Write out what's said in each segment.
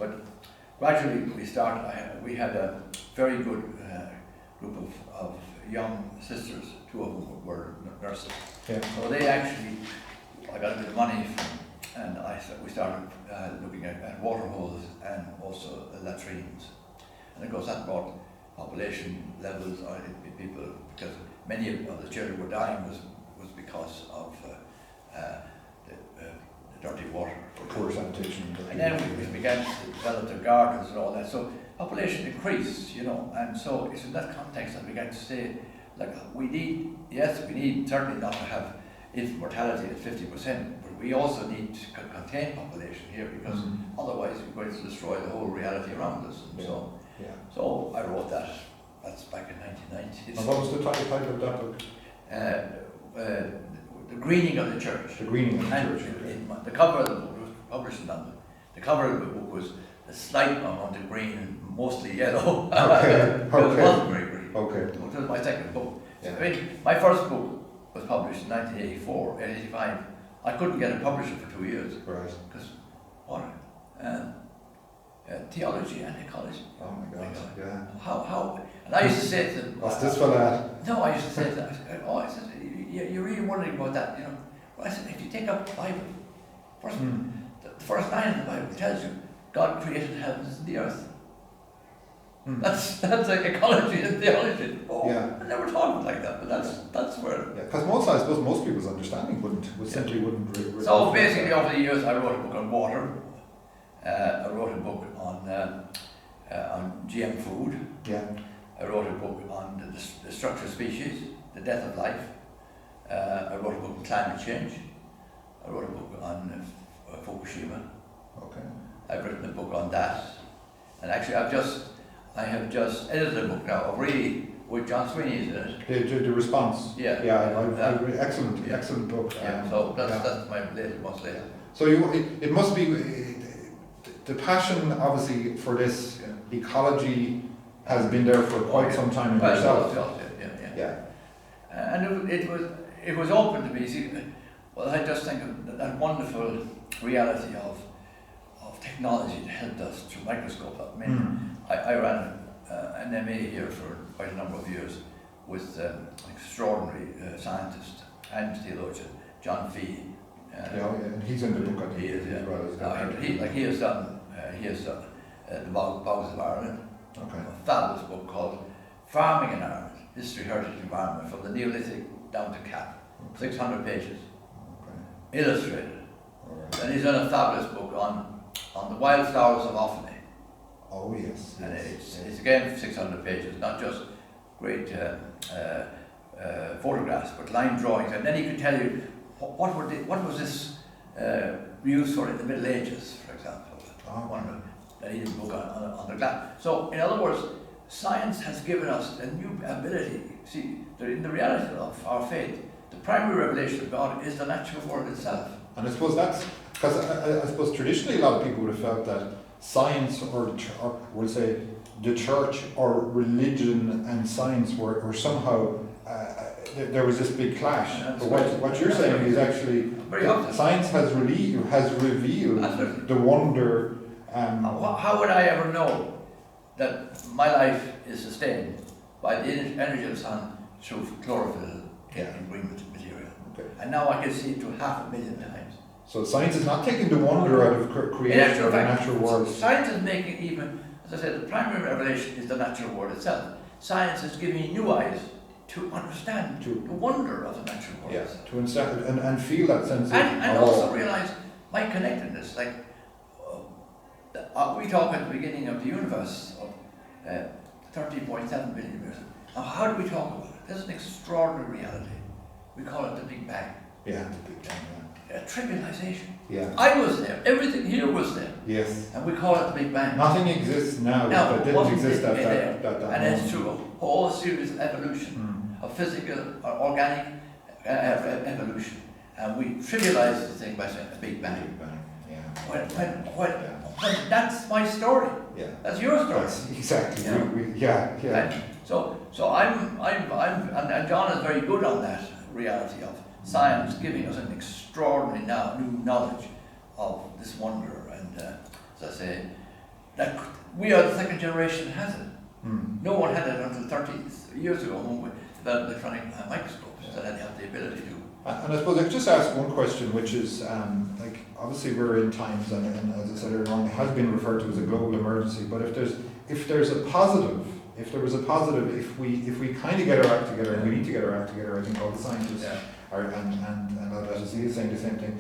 But gradually we had a very good group of young sisters. 2 of them were nurses. Yeah. So they actually, I got a bit of money from, and we started looking at water holes and also latrines. And of course that brought population levels in people, because many of the children were dying was because of the dirty water. Poor sanitation. And then we began to develop the gardens and all that. So population increased, and so it's in that context that we began to say, like, we need certainly not to have infant mortality at 50%, but we also need to contain population here, because otherwise we're going to destroy the whole reality around us. And so I wrote that. That's back in 1990s. And what was the title of that book? The Greening of the Church. The Greening of the Church. The cover of the book was published in London. The cover of the book was a slight amount of green and mostly yellow. Okay. It wasn't very green. Okay. It was my second book. Yeah. I mean, my first book was published in 1984, 85. I couldn't get a publisher for 2 years. Right. Because what? Theology and ecology. Oh my God. Yeah. How? And I used to say to them, what's this for that? No, I used to say to them, I said, you're really wondering about that, Well, I said, if you take up the Bible, the first line of the Bible tells you God created the heavens and the earth. That's like ecology and theology. Yeah. I never thought like that, but that's where. Yeah, because I suppose most people's understanding simply wouldn't. So basically, over the years, I wrote a book on water. I wrote a book on GM food. Yeah. I wrote a book on the structure of species, the death of life. I wrote a book on climate change. I wrote a book on Fukushima. Okay. I've written a book on that, and actually I have just edited a book now, really, with John Sweeney's in it. The response. Yeah. Yeah, excellent book. Yeah. So that's my latest, most latest. So it must be the passion, obviously, for this ecology has been there for quite some time in yourself. Yeah. And it was open to me. See, well, I just think of that wonderful reality of technology that helped us through microscope. I mean, I ran an MA here for quite a number of years with an extraordinary scientist and theologian, John Fee. And he's in the book. I think, he is. Yeah. As well, he has done the Bogs of Ireland. Okay. A fabulous book called Farming in Ireland: History, Heritage, Environment, from the Neolithic down to Cap. 600 pages. Okay. Illustrated. Right. And he's done a fabulous book on the wildflowers of Offaly. Oh yes. And it's again 600 pages, not just great photographs, but line drawings. And then he can tell you what was this used for in the Middle Ages, for example. That he did a book on the glass. So, in other words, science has given us a new ability. See, in the reality of our faith, the primary revelation of God is the natural world itself. And I suppose that's because I suppose traditionally a lot of people would have felt that science or we'll say the church or religion and science were somehow there was this big clash. But what you're saying is actually science has revealed Absolutely. the wonder. How would I ever know that my life is sustained by the energy of the sun through chlorophyll in green material? Okay. And now I can see it to 500,000 times. So science is not taking the wonder out of creation of the natural world. Science is making even, as I said, the primary revelation is the natural world itself. Science is giving you new eyes to understand the wonder of the natural world. Yes, to understand and feel that sense and also realize my connectedness. Like we talk at the beginning of the universe of 13.7 billion years. Now, how do we talk about it? There's an extraordinary reality. We call it the Big Bang. Yeah, the Big Bang. A trivialization. Yeah. I was there. Everything here was there. Yes. And we call it the Big Bang. Nothing exists now that didn't exist at that And it's through a whole series of evolution, of physical or organic evolution. And we trivialize the thing by saying the Big Bang. Big Bang. Yeah. When that's my story. Yeah. That's your story. That's exactly. Yeah. And so I'm and John is very good on that reality of science giving us an extraordinary new knowledge of this wonder. And as I say, that we are the second generation that has it. Mm. No one had it until 30 years ago when we developed electronic microscopes that had the ability to. And I suppose I could just ask one question, which is, like, obviously we're in times, and as I said earlier on, it has been referred to as a global emergency, but if there was a positive, if we kind of get our act together, and we need to get our act together, I think all the scientists are, and Laudato Si is saying the same thing,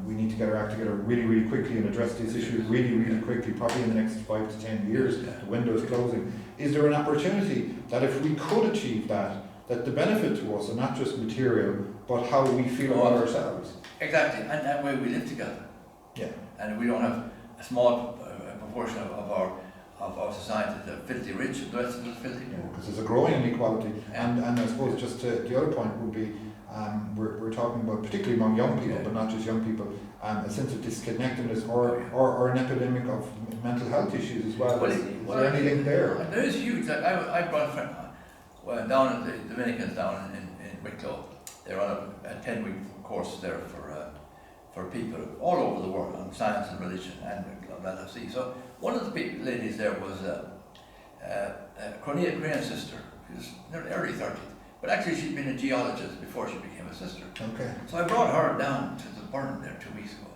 we need to get our act together really, really quickly and address these issues really, really quickly, probably in the next 5 to 10 years, the window's closing. Is there an opportunity that if we could achieve that the benefit to us are not just material, but how we feel about ourselves? Exactly, and where we live together. Yeah. And we don't have a small proportion of our society that are filthy rich, and the rest of us filthy poor. Because there's a growing inequality, and I suppose just the other point would be, we're talking about, particularly among young people, but not just young people, a sense of disconnectedness or an epidemic of mental health issues as well. Is there anything there? There is huge. Like I brought a friend down at the Dominicans down in Wicklow. They're on a 10-week course there for people all over the world on science and religion and Laudato Si. So one of the ladies there was a Korean sister. She was in her early 30s, but actually she'd been a geologist before she became a sister. Okay. So I brought her down to the burn there 2 weeks ago,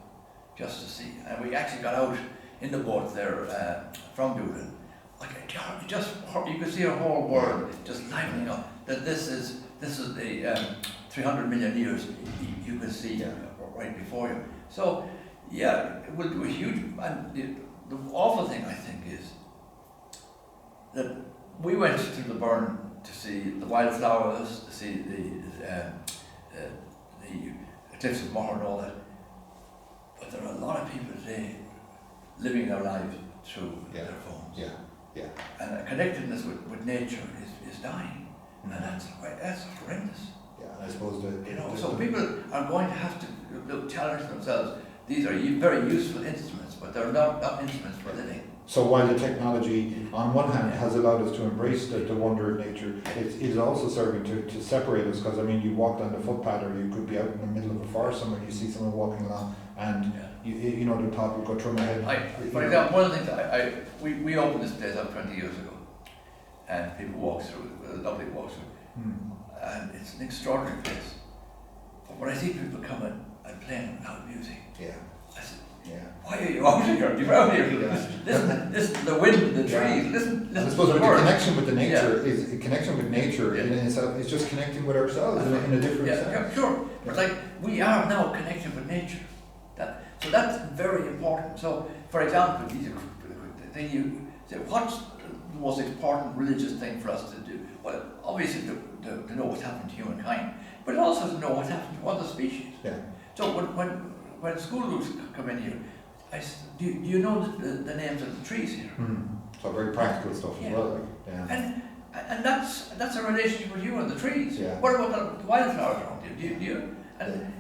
just to see. And we actually got out in the boat there from Dublin. Like you could see her whole world just livening up. That this is the 300 million years you can see right before you. So yeah, it will do a huge. And the awful thing I think is that we went to the burn to see the wildflowers, to see the cliffs of Moher and all that. But there are a lot of people today living their lives through their phones. Yeah. And a connectedness with nature is dying, and that's horrendous. Yeah, and I suppose so people are going to have to challenge themselves. These are very useful instruments, but they're not instruments for living. So while the technology, on one hand, has allowed us to embrace the wonder of nature, it is also serving to separate us. Because I mean, you walk down the footpath, or you could be out in the middle of a forest somewhere, and you see someone walking along, and you know the thought would go through my head. For example, one of the things we opened this place up 20 years ago, and people walk through it, a lovely walk through, and it's an extraordinary place. But when I see people coming and playing loud music, I said, why are you out here? You're out here. Listen to the wind, the trees. Listen I suppose to the the birds. connection with the nature is a connection with nature in itself. It's just connecting with ourselves in a different sense. Yeah, sure. But like we are now connected with nature. So that's very important. So, for example, you say, what's the most important religious thing for us to do? Well, obviously to know what's happened to humankind, but also to know what's happened to other species. Yeah. So when school groups come in here, I said, do you know the names of the trees here? So very practical stuff as well. And that's a relationship with you and the trees. Yeah. What about the wildflowers around you? Do you? And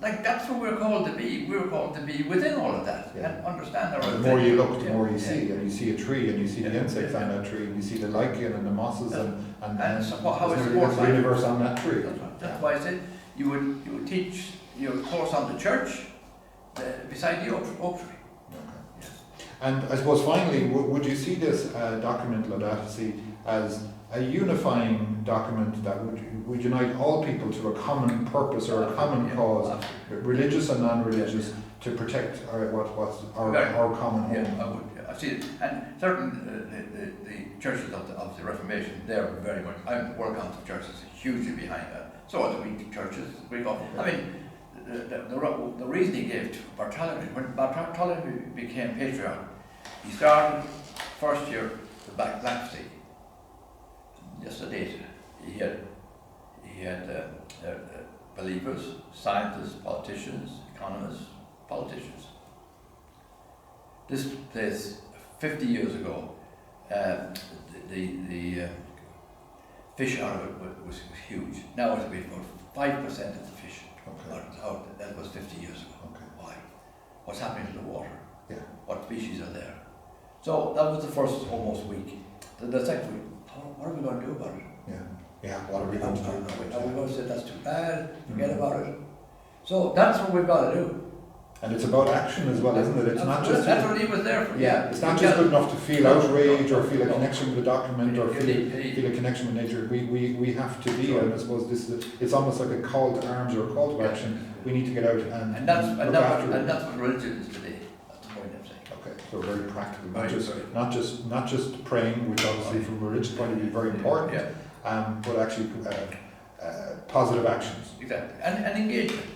like that's what we're called to be. We're called to be within all of that and understand our. The more you look, the more you see, and you see a tree, and you see the insects on that tree, and you see the lichen and the mosses, and so how it there's supports the universe on that tree. That's why I said you would teach your course on the church beside the oak tree. Okay. And I suppose finally, would you see this document, Laudato Si, as a unifying document that would unite all people to a common purpose or a common cause, religious and non-religious, to protect our common home? Yeah, I would. I see it, and certainly the churches of the Reformation, they're very much. I'm the World Council of Churches hugely behind that. So are the Greek churches. I mean, the reason he gave to Bartholomew, when Bartholomew became patriarch, he started first year the Black Sea. Just a date. He had believers, scientists, politicians, economists, politicians. This place, 50 years ago, the fish out of it was huge. Now it's about 5% of the fish out. That was 50 years ago. Okay. Why? What's happening to the water? Yeah. What species are there? So that was the first almost week. The second week, what are we going to do about it? Yeah. What are we going to do? Are we going to say that's too bad? Forget about it. So that's what we've got to do. And it's about action as well, isn't it? It's not just that's what he was there for. yeah. It's not just good enough to feel outrage or feel a connection with a document or feel a connection with nature. We have to be, and I suppose it's almost like a call to arms or a call to action. We need to get out and look after it. And that's what religion is today. Okay, so very practical, Right, not just praying, which obviously from a religious point of view is very important, but actually positive actions. Exactly, and engagement.